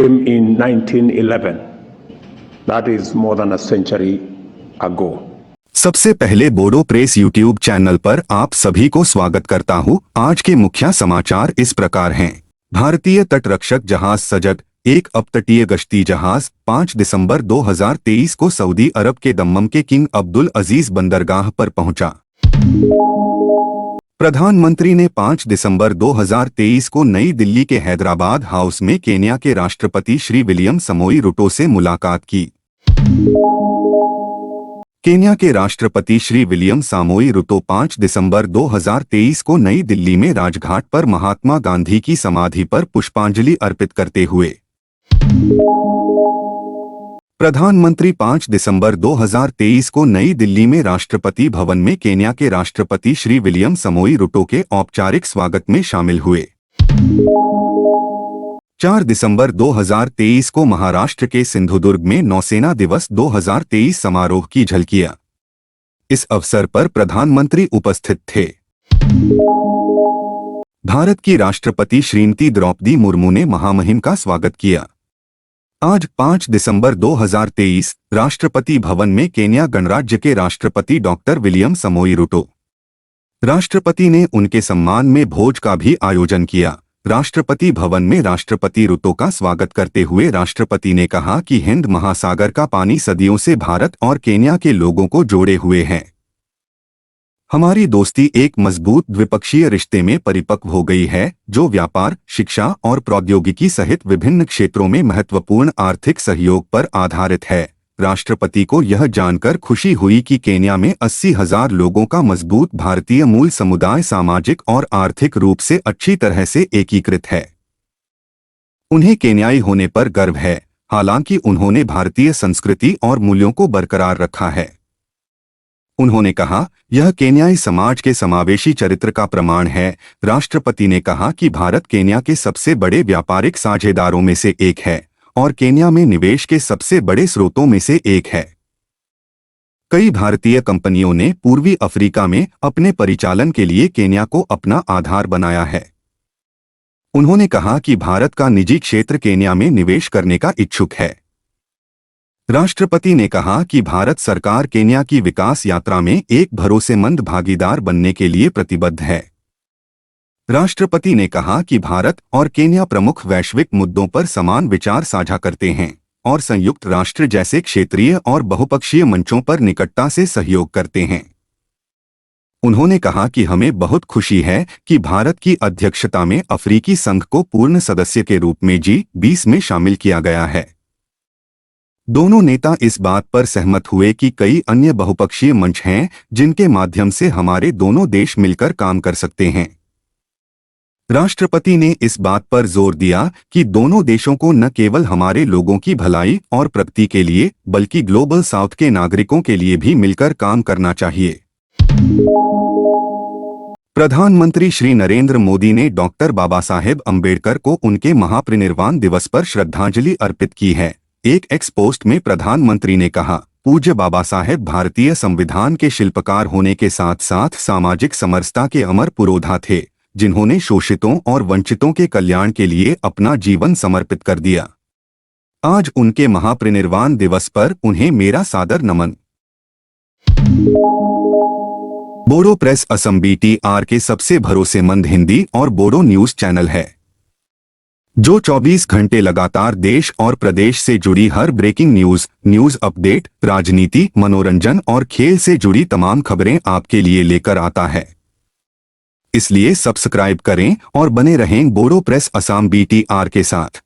in 1911. That is more than a century ago. सबसे पहले Bodo press YouTube channel पर आप सभी को स्वागत करता हूं। आज के मुख्य समाचार इस प्रकार हैं। भारतीय तटरक्षक जहाज सजग, एक अपतटीय गश्ती जहाज 5 दिसंबर 2023 को सऊदी अरब के दम्मम के किंग अब्दुल अजीज बंदरगाह पर पहुंचा। प्रधानमंत्री ने 5 दिसंबर 2023 को नई दिल्ली के हैदराबाद हाउस में केन्या के राष्ट्रपति श्री विलियम समोई रुटो से मुलाकात की। केन्या के राष्ट्रपति श्री विलियम सामोई रुटो 5 दिसंबर 2023 को नई दिल्ली में राजघाट पर महात्मा गांधी की समाधि पर पुष्पांजलि अर्पित करते हुए। प्रधानमंत्री 5 दिसंबर 2023 को नई दिल्ली में राष्ट्रपति भवन में केन्या के राष्ट्रपति श्री विलियम समोई रुटो के औपचारिक स्वागत में शामिल हुए। 4 दिसंबर 2023 को महाराष्ट्र के सिंधुदुर्ग में नौसेना दिवस 2023 समारोह की झलकियां। इस अवसर पर प्रधानमंत्री उपस्थित थे। भारत की राष्ट्रपति श्रीमती द्रौपदी मुर्मू ने महामहिम का स्वागत किया। आज 5 दिसंबर 2023 राष्ट्रपति भवन में केन्या गणराज्य के राष्ट्रपति डॉक्टर विलियम समोई रुटो राष्ट्रपति ने उनके सम्मान में भोज का भी आयोजन किया। राष्ट्रपति भवन में राष्ट्रपति रुटो का स्वागत करते हुए राष्ट्रपति ने कहा कि हिंद महासागर का पानी सदियों से भारत और केन्या के लोगों को जोड़े हुए है। हमारी दोस्ती एक मजबूत द्विपक्षीय रिश्ते में परिपक्व हो गई है, जो व्यापार, शिक्षा और प्रौद्योगिकी सहित विभिन्न क्षेत्रों में महत्वपूर्ण आर्थिक सहयोग पर आधारित है। राष्ट्रपति को यह जानकर खुशी हुई कि केन्या में 80,000 लोगों का मजबूत भारतीय मूल समुदाय सामाजिक और आर्थिक रूप से अच्छी तरह से एकीकृत है। उन्हें केन्याई होने पर गर्व है, हालांकि उन्होंने भारतीय संस्कृति और मूल्यों को बरकरार रखा है। उन्होंने कहा, यह केन्याई समाज के समावेशी चरित्र का प्रमाण है। राष्ट्रपति ने कहा कि भारत केन्या के सबसे बड़े व्यापारिक साझेदारों में से एक है और केन्या में निवेश के सबसे बड़े स्रोतों में से एक है। कई भारतीय कंपनियों ने पूर्वी अफ्रीका में अपने परिचालन के लिए केन्या को अपना आधार बनाया है। उन्होंने कहा कि भारत का निजी क्षेत्र केन्या में निवेश करने का इच्छुक है। राष्ट्रपति ने कहा कि भारत सरकार केन्या की विकास यात्रा में एक भरोसेमंद भागीदार बनने के लिए प्रतिबद्ध है। राष्ट्रपति ने कहा कि भारत और केन्या प्रमुख वैश्विक मुद्दों पर समान विचार साझा करते हैं और संयुक्त राष्ट्र जैसे क्षेत्रीय और बहुपक्षीय मंचों पर निकटता से सहयोग करते हैं। उन्होंने कहा कि हमें बहुत खुशी है कि भारत की अध्यक्षता में अफ्रीकी संघ को पूर्ण सदस्य के रूप में G20 में शामिल किया गया है। दोनों नेता इस बात पर सहमत हुए कि कई अन्य बहुपक्षीय मंच हैं जिनके माध्यम से हमारे दोनों देश मिलकर काम कर सकते हैं। राष्ट्रपति ने इस बात पर जोर दिया कि दोनों देशों को न केवल हमारे लोगों की भलाई और प्रगति के लिए बल्कि ग्लोबल साउथ के नागरिकों के लिए भी मिलकर काम करना चाहिए। प्रधानमंत्री श्री नरेंद्र मोदी ने डॉक्टर बाबा साहेब अम्बेडकर को उनके महापरिनिर्वाण दिवस पर श्रद्धांजलि अर्पित की है। एक एक्स पोस्ट में प्रधानमंत्री ने कहा, पूज्य बाबा साहेब भारतीय संविधान के शिल्पकार होने के साथ साथ सामाजिक समरसता के अमर पुरोधा थे, जिन्होंने शोषितों और वंचितों के कल्याण के लिए अपना जीवन समर्पित कर दिया। आज उनके महापरिनिर्वाण दिवस पर उन्हें मेरा सादर नमन। बोडो प्रेस असम BTR के सबसे भरोसेमंद हिंदी और बोडो न्यूज चैनल है, जो 24 घंटे लगातार देश और प्रदेश से जुड़ी हर ब्रेकिंग न्यूज अपडेट, राजनीति, मनोरंजन और खेल से जुड़ी तमाम खबरें आपके लिए लेकर आता है। इसलिए सब्सक्राइब करें और बने रहें बोडो प्रेस असम BTR के साथ।